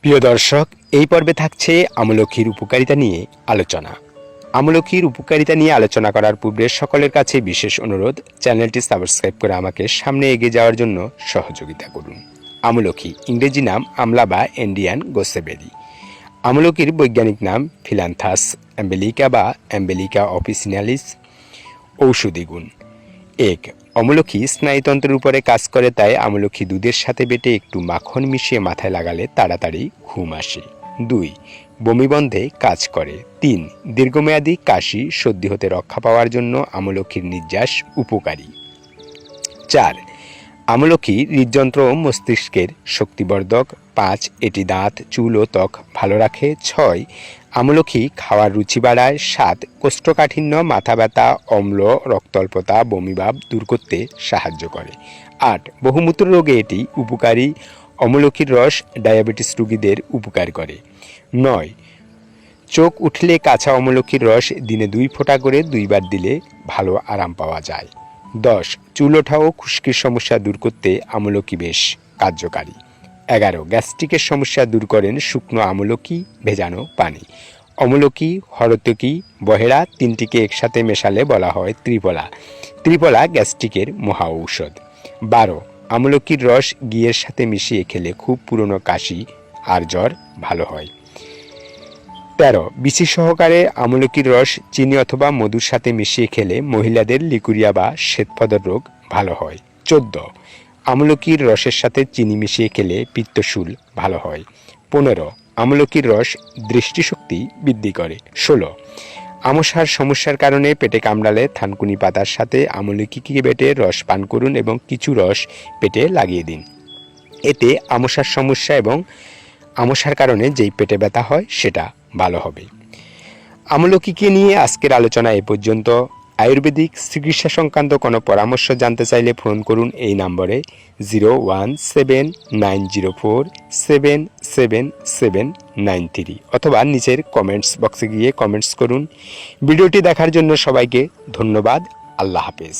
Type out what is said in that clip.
প্রিয় দর্শক, এই পর্বে থাকছে আমলকির উপকারিতা নিয়ে আলোচনা। আমলকির উপকারিতা নিয়ে আলোচনা করার পূর্বে সকলের কাছে বিশেষ অনুরোধ, চ্যানেলটি সাবস্ক্রাইব করে আমাকে সামনে এগিয়ে যাওয়ার জন্য সহযোগিতা করুন। আমলকি ইংরেজি নাম আমলা বা ইন্ডিয়ান গোসেবেরি। আমলকির বৈজ্ঞানিক নাম ফিলান্থাস অ্যাম্বেলিকা বা অ্যাম্বেলিকা অফিসিনালিস। ঔষধি গুণ: 1. আমলকি স্নায়ুতন্ত্রের উপরে কাজ করে, তাই আমলকি দুধের সাথে বেটে একটু মাখন মিশিয়ে মাথায় লাগালে তাড়াতাড়ি ঘুম আসে। 2. বমিবন্ধে কাজ করে। 3. দীর্ঘমেয়াদী কাশি সর্দি হতে রক্ষা পাওয়ার জন্য আমলকির নির্যাস উপকারী। 4. আমলকি হৃদযন্ত্র ও মস্তিষ্কের শক্তিবর্ধক। 5. এটি দাঁত, চুল ও ত্বক ভালো রাখে। 6. আমলকি খাওয়ার রুচি বাড়ায়। 7. কোষ্ঠকাঠিন্য, মাথা ব্যথা, অম্ল, রক্তাল্পতা, বমিভাব দূর করতে সাহায্য করে। 8. বহুমূত্র রোগে এটি উপকারী। আমলকির রস ডায়াবেটিস রোগীদের উপকার করে। 9. চোখ উঠলে কাঁচা আমলকির রস দিনে 2 ফোঁটা করে 2 বার দিলে ভালো আরাম পাওয়া যায়। 10. চুল ওঠা ও খুশকির সমস্যা দূর করতে আমলকি বেশ কার্যকারী। 11. গ্যাস্ট্রিকের সমস্যা দূর করেন শুকনো আমলকি ভেজানো পানি। আমলকি, হরতকি, বহেড়া তিনটিকে একসাথে মেশালে বলা হয় ত্রিফলা। ত্রিফলা গ্যাস্ট্রিকের মহা ঔষধ। 12. আমলকির রস ঘিয়ের সাথে মিশিয়ে খেলে খুব পুরনো কাশি আর জ্বর ভালো হয়। 13. বিচি সহকারে আমলকির রস চিনি অথবা মধুর সাথে মিশিয়ে খেলে মহিলাদের লিকুরিয়া বা শ্বেতপদর রোগ ভালো হয়। 14. আমলকির রসের সাথে চিনি মিশিয়ে খেলে পিত্তশূল ভালো হয়। 15. আমলকির রস দৃষ্টিশক্তি বৃদ্ধি করে। 16. আমশার সমস্যার কারণে পেটে কামড়ালে থানকুনি পাতার সাথে আমলকিকে বেটে রস পান করুন এবং কিছু রস পেটে লাগিয়ে দিন। এতে আমশার সমস্যা এবং আমশার কারণে যেই পেটে ব্যথা হয় সেটা ভালো হবে। আমলকিকে নিয়ে আজকের আলোচনা এ পর্যন্ত। আয়ুর্বেদিক চিকিৎসা সংক্রান্ত কোনো পরামর্শ জানতে চাইলে ফোন করুন এই নম্বরে 017904777793 অথবা নিচের কমেন্টস বক্সে গিয়ে কমেন্টস করুন। ভিডিওটি দেখার জন্য সবাইকে ধন্যবাদ। আল্লাহ হাফেজ।